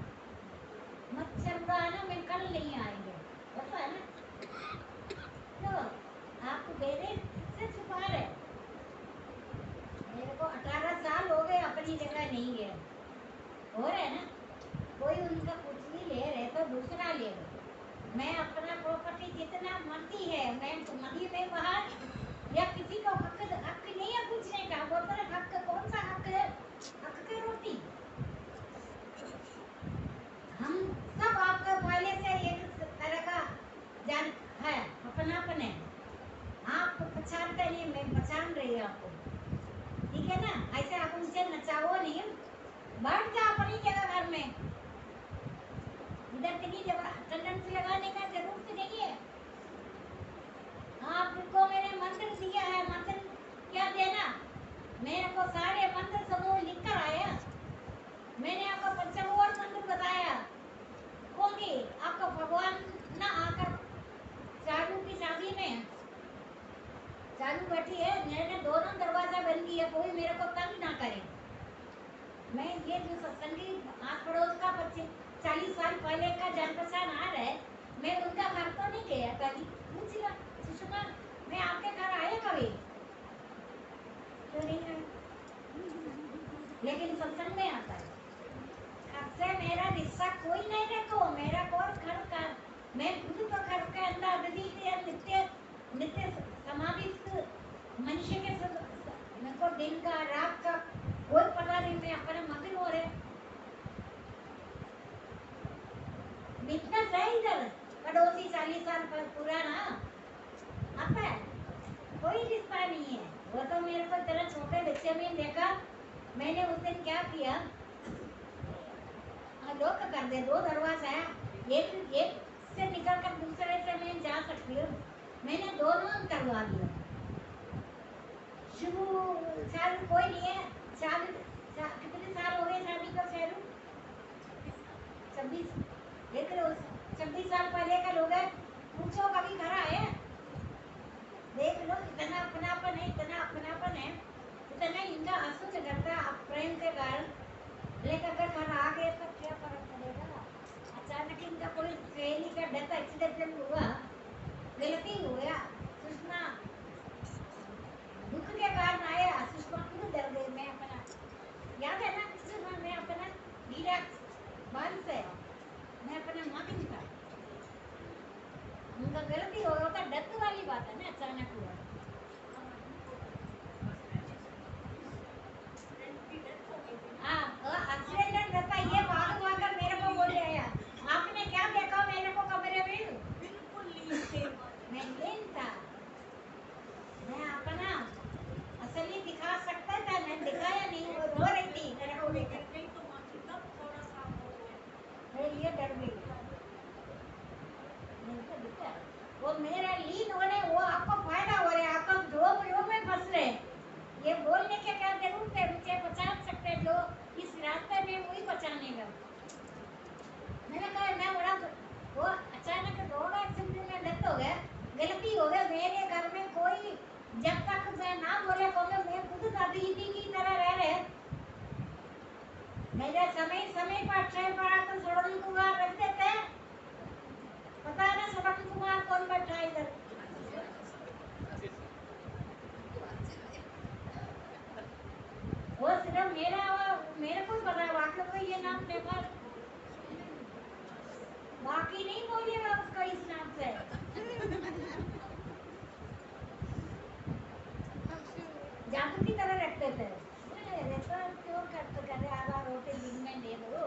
मच्छर उड़ा है ना, मैं कल नहीं आएंगे, पता है ना। तो आपको बेरे से छुपा रहे, मेरे को 18 साल हो गए अपनी जगह नहीं गए, हो रहे ना, कोई उनका कुछ भी ले रहे तो दूसरा ले रहे, मैं अपना प्रॉपर्टी जितना मर्जी है, मैं मरी में बाहर या किसी को हक नहीं है पूछने का, वो तो हक कौन सा हक है, हक की रोटी, हम सब आपका पहले से एक तरह का जान है, अपनापन है, आप पहचानते नहीं, मैं पहचान रही हूँ आपको, ठीक है ना। ऐसे आप उनसे नचाओ नहीं, बैठ जा अपनी जगह घर में, इधर तेरी जगह अटेंडेंस लगाने का जरूरत नहीं है। आपको मैंने मंत्र दिया है, मंत्र क्या देना, मेरे को सारे मंत्र समूह लिख कर आया, मैंने आपको पंचमोहर मंत्र बताया, क्योंकि आपको भगवान ना आकर चालू की शादी में चालू बैठी है, मैंने दोनों दरवाजा बंद किया, कोई मेरे को तंग ना करे, मैं ये जो सत्संगी आस पड़ोस का 40 साल पहले का जान पहचान आ रहा है, मैं उनका घर तो नहीं गया, कभी पूछ लिया सुषमा मैं आपके घर आया कभी तो नहीं आया, लेकिन सत्संग में आता है, घर से मेरा रिश्ता कोई नहीं रखो, मेरा कोई घर का, मैं खुद तो घर के अंदर अद्वितीय नित्य नित्य समाधिस्थ मनुष्य के मेरे को दिन का रात का कोई पता नहीं, मैं अपने मगन हो रहे बिजनेस है इधर, पड़ोसी 40 साल पुराना आता है, कोई रिश्ता नहीं है, वो तो मेरे को तरह छोटे बच्चे में देखा, मैंने उस दिन क्या किया, लोग कर दे, 2 दरवाजा है, एक से निकल कर दूसरे से मैं जा सकती हूँ, मैंने दोनों करवा दिया, शुरू साल कोई नहीं है, कितने साल हो गए शादी को, शहरों 26, देख लो 26 साल पहले का लोग है, पूछो कभी घर आए, देख लो इतना अपनापन है, इतना अपनापन है, इतना इनका असुर करता प्रेम के कारण, लेकर अगर घर आ गए तो क्या फर्क पड़ेगा, अचानक इनका कोई सहेली का डेथ एक्सीडेंट हुआ, गलती हो गया, सुषमा दुख के कारण आया, सुषमा खुद डर गई, मैं अपना याद है ना सुषमा, मैं अपना हीरा बाल से मैं अपने मगन था, उनका गलती हो गया, डेथ वाली बात है ना, अचानक हुआ, हाँ एक्सीडेंट रहता, ये भाग भाग कर मेरे को बोले आया, आपने क्या देखा मेरे को कमरे में, बिल्कुल मैं लीन था, मैं अपना असली दिखा सकता था, मैं दिखाया नहीं, वो रो रही थी मेरे को लेकर, मैं ये डर गई, वो मेरा लीन होने, वो आपको फायदा हो रहा है, आपको जो में फंस रहे, ये बोलने के क्या जरूरत है, मुझे बचा सकते हैं जो इस रास्ते में वही बचाने का, मैंने कहा मैं बड़ा वो अचानक रोड एक्सीडेंट में डेथ हो गया, गलती हो गया, मेरे घर में कोई जब तक मैं ना बोले कहूँगा, मैं खुद दादी की तरह रह रहे, मेरे समय समय पर अक्षय पड़ा तो सड़न कुमार रख देते, पता है ना सड़न कुमार कौन बैठा है इधर, वो सिर्फ मेरे को पता, बाकी कोई ये नाम देखा, बाकी नहीं बोलेगा उसका इस नाम से, जादू की तरह रखते थे, क्यों करते आधा रोटी दिन में दे दो,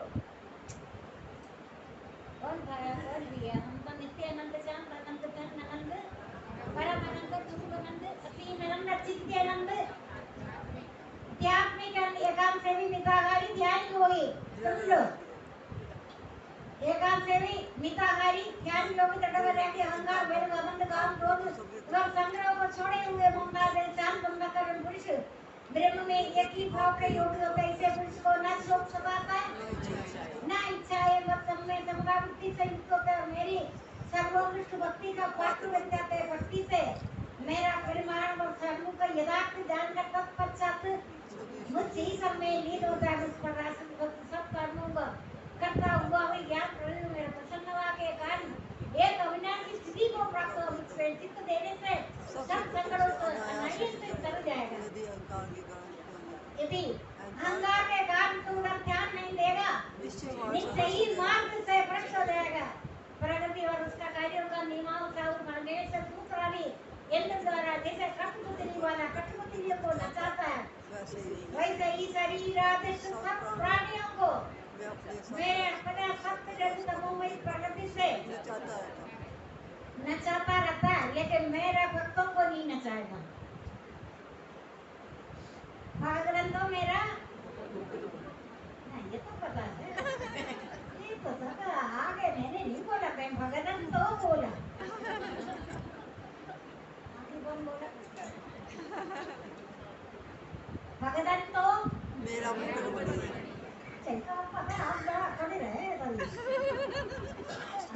कौन खाया कौन दिया, हम तो नित्यानंद चांद अनंत धन आनंद परम आनंद पूर्णानंद अति निरंतर चित्यानंद त्याग में कर एकांत से भी मिताहारी ध्यान योगी, सुन लो, एकांत से भी मिताहारी ध्यान योगी तटवर रह के अहंकार भेद घमंड काम क्रोध सब संग्रह को छोड़े हुए मुंडा दे शांत अंधकरण पुरुष ब्रह्म में एक ही भाव के योगी होता है, इसे पुरुष को न शोक सताता है न इच्छा है, मत समय समता बुद्धि से युक्त होता है, मेरी सर्वोत्कृष्ट भक्ति का पात्र बन जाते हैं, भक्ति से मेरा परिमाण और धर्म का यथार्थ जानकर तत्पश्चात मुझसे ही सब में लीन होता है। उस पर राशन सब कर्मों का करता हुआ भी ज्ञान प्रवीण मेरे प्रसन्नता के कारण एक अविनाशी स्थिति को प्राप्त हो। मुझसे चित्त देने से सब संकटों से अनायास से तर जाएगा। यदि अहंकार के कारण तू उधर ध्यान नहीं देगा, निश्चय ही मार्ग से भ्रष्ट हो जाएगा। प्रगति और उसका कार्यों का नियमानुसार मानने से सूत्र आदि यंत्र द्वारा जैसे कठपुतली वाला कठपुतलियों को नचाता है, वैसे ही शरीर आदि सब प्राणियों को मेरे अपने सत्य जनित तमोमयी प्रकृति से नचाता रहता है, लेकिन मेरा भक्तों को नहीं नचाएगा। भगवान तो मेरा ये तो पता है, ये तो सब आगे मैंने नहीं बोला, मैं भगवान तो बोला। आगे कौन बोला? भगवान तो मेरा मुकुट चलता पता है, आप बड़ा खड़े रहे तभी।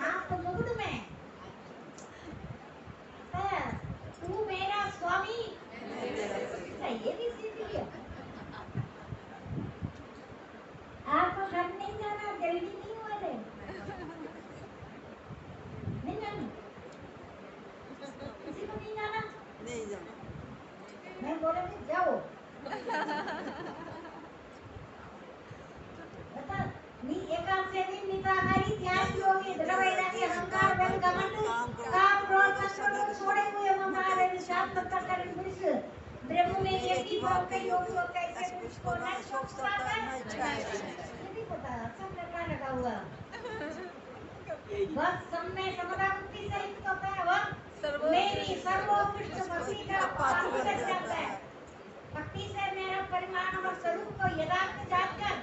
हाँ तो मुकुट में तू मेरा स्वामी, ये भी सीख लिया। आपको घर नहीं जाना, जल्दी नहीं हुआ रे, नहीं जाना, किसी को नहीं जाना, नहीं जाना। मैं बोला कि जाओ। बता नी एकांत से भी निताहारी ध्यान योगी द्रवैराग्य अहंकार बल घमंड काम क्रोध संकल्प को छोड़े हुए ममकार एवं शांत कर पुरुष ब्रह्म में एक ही भाव के योगियों का ऐसे पुरुष को न शोक सताता है, ये भी पता है, सब लगा हुआ। बस सब में समता बुद्धि से युक्त होता है और मेरी सर्वोत्कृष्ट भक्ति का पात्र बन जाता है। भक्ति से मेरा परिमाण और स्वरूप को यथार्थ जानकर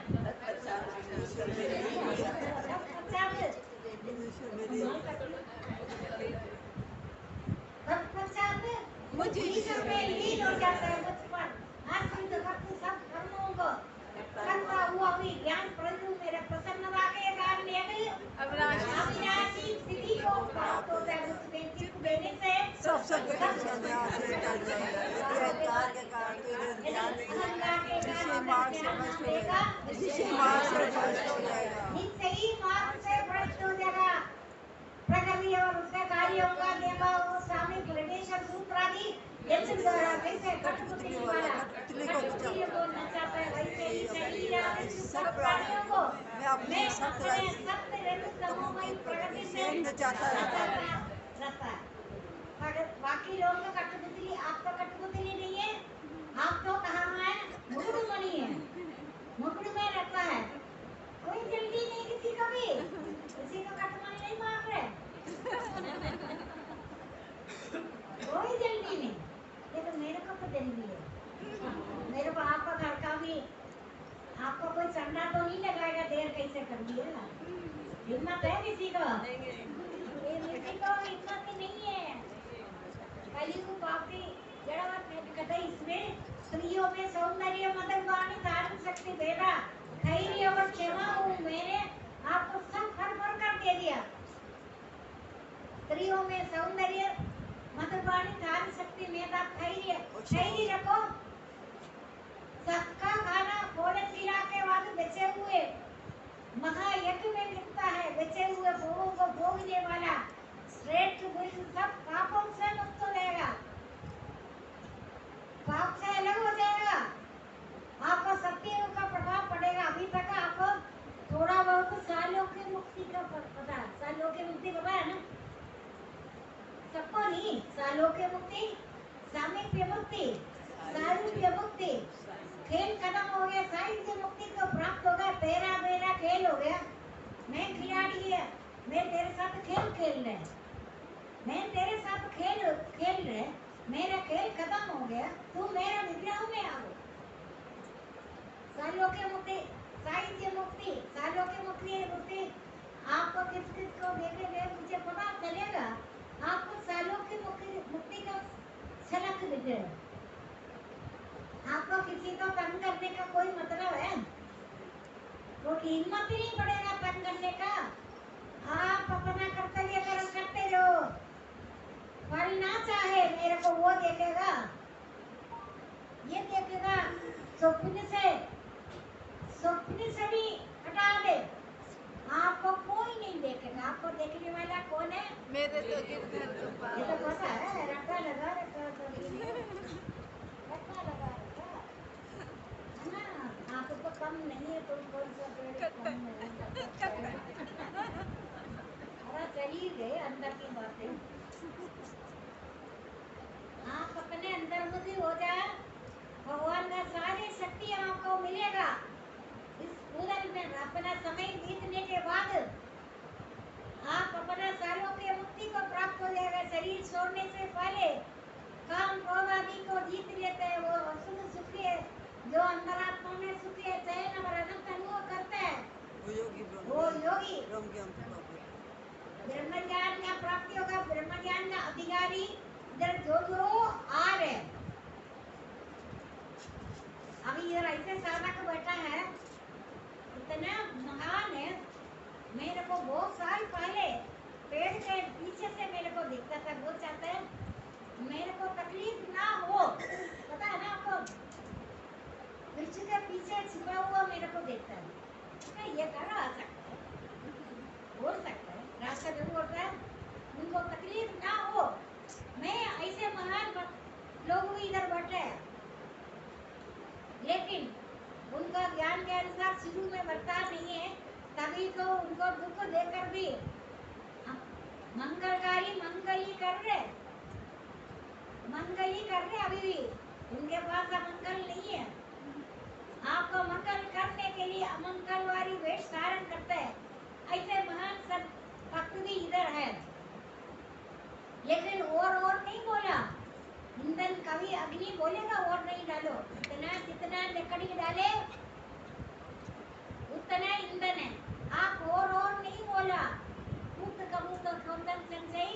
मुझ ईश्वर में लीन हो जाता है। मुझ पर आश्रित भक्त सब कर्मों को करता हुआ भी ज्ञान प्रभु मेरे प्रसन्नता के कारण अविनाशी स्थिति को प्राप्त होता है। मुझमें चित्त देने से सब अहंकार के कारण निश्चय ही मार्ग से भ्रष्ट हो जाएगा। प्रकृति और उसके कार्यों का नियम स्वामी प्रणेश्वर सूत्र आदि यंत्र द्वारा जैसे कठपुतली वाला कठपुतलियों को नचाता है, वैसे ही शरीर आदि सब प्राणियों को मैं अपने सत्य रहित तमोमयी प्रकृति से नचाता रहता है। बाकी लोग तो कठपुतली, आप तो कठपुतली नहीं है, आप तो कहाँ है, मुकुट मणि है, मुकुट में रहता है। कोई जल्दी नहीं किसी को भी, किसी को कठमणि नहीं मार रहे, कोई जल्दी नहीं। लेकिन मेरे को तो जल्दी है, मेरे को आपका घर का भी आपको कोई चंदा तो नहीं लगाएगा, देर कैसे कर दिएगा। हिम्मत है किसी को? किसी को हिम्मत नहीं है। कलयुग पापी जड़वत में कहते इसमें स्त्रियों में सौंदर्य मदन वाणी धारण शक्ति बेटा धैर्य और क्षमा हूँ, मैंने आपको सब भर कर दे दिया। स्त्रियों में सौंदर्य मदन वाणी धारण शक्ति में धैर्य रखो। सबका खाना भोजन मिला के बाद बचे हुए महायज्ञ में मिलता है। बचे हुए भोगों को भोगने वाला श्रेष्ठ पुरुष सब पापों से मुक्त हो जाएगा, पाप से अलग हो जाएगा। आपको सत्य का प्रभाव पड़ेगा। अभी तक आपको थोड़ा बहुत सालों की मुक्ति का पता है, सालों की मुक्ति पता है ना? सबको नहीं, सालों की मुक्ति, सामीप्य मुक्ति, सारूप्य मुक्ति, खेल खत्म हो गया, साहित्य मुक्ति को प्राप्त हो गया। तेरा मेरा खेल हो गया, मैं खिलाड़ी है, मैं तेरे साथ खेल खेल रहे, मैं तेरे साथ खेल रहे, मेरा खेल खत्म हो गया, तू मेरा विग्रह में आ गया। सालों की मुक्ति, साहित्य मुक्ति, सालों की मुक्ति आपको किस किस को देखेंगे मुझे पता चलेगा। आपको सालों की मुक्ति का झलक दिखेगा। आपको किसी को तंग करने का कोई मतलब है तो हिम्मत ही नहीं पड़ेगा तंग करने का। आप अपना कर्तव्य कर्म करते रहो, फल ना चाहे मेरे को वो देखेगा, ये देखेगा स्वप्न से भी हटा दे, आपको कोई नहीं देखेगा। आपको देखने वाला कौन है? मेरे तो गिरधर ये तो गोपाल पता है, रट्टा लगा रखा तो रट्टा लगा रखा है ना। आप तो कम नहीं है, तुम कौन सा पेड़ कम है। हमारा शरीर है, अंदर की बातें। आप अपने अंदर मुझे हो जाए, भगवान का सारी शक्ति आपको मिलेगा। इस पूरा दिन अपना समय बीतने के बाद आप अपना सालों की मुक्ति को प्राप्त हो जाएगा। शरीर छोड़ने से पहले काम क्रोध आदि को जीत लेते हैं, वो सुख सुखी है, जो अंतरात्मा में सुखी है, चैन और आनंद अनुभव करते हैं, वो योगी ब्रह्म ज्ञान का प्राप्ति होगा। ब्रह्म ज्ञान का अधिकारी इधर जो आ रहे, अभी इधर ऐसे साधक बैठा है, इतना महान है। मेरे को बहुत साल पहले पेड़ के पीछे से मेरे को दिखता था, वो चाहता है मेरे को तकलीफ ना हो, पता है ना आपको, वृक्ष के पीछे छिपा हुआ मेरे को देखता है। तो ये कहाँ आ सकता है, हो सकता है, रास्ता जरूर होता है, उनको तकलीफ ना हो। मैं ऐसे महान लोग भी इधर बैठे हैं, लेकिन उनका ज्ञान के अनुसार शुरू में बरता नहीं है, तभी तो उनको दुख देकर भी मंगलकारी मंगली कर रहे अभी भी। उनके पास अमंगल नहीं है, आपको मंगल करने के लिए अमंगलवारी वेश धारण करते हैं। ऐसे महान सब भक्त भी इधर है, लेकिन और नहीं बोला। ईंधन कभी अग्नि बोलेगा और नहीं डालो, जितना लकड़ी डाले उतना ईंधन है। आप और नहीं बोला, पूत कबूत कौन संजय,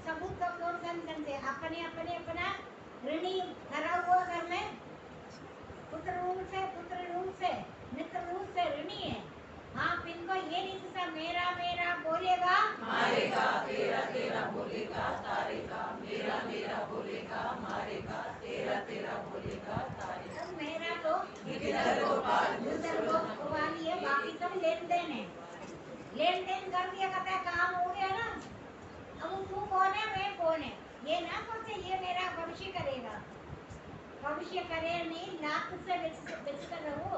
सबूत कौन संजय, अपने अपना ऋणी धरा हुआ घर में पुत्र रूप से मित्र रूप से ऋणी है। आप इनको ये नहीं सोचा मेरा बोलेगा मारेगा, तेरा बोलेगा तारेगा, मेरा बोलेगा मारेगा, तेरा बोलेगा तारेगा। मेरा तो गिरधर गोपाल है, बाकी सब लेन देन कर दिया, कहता है काम हो गया ना। अब तू कौन है, मैं कौन है, ये ना सोचे ये मेरा भविष्य करेगा, भविष्य करे नहीं, लाख से बेचकर रहो,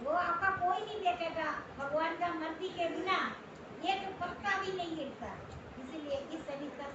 वो आपका कोई नहीं देखेगा। भगवान का मर्जी के बिना एक पत्ता भी नहीं गिरता, इसीलिए इस सभी का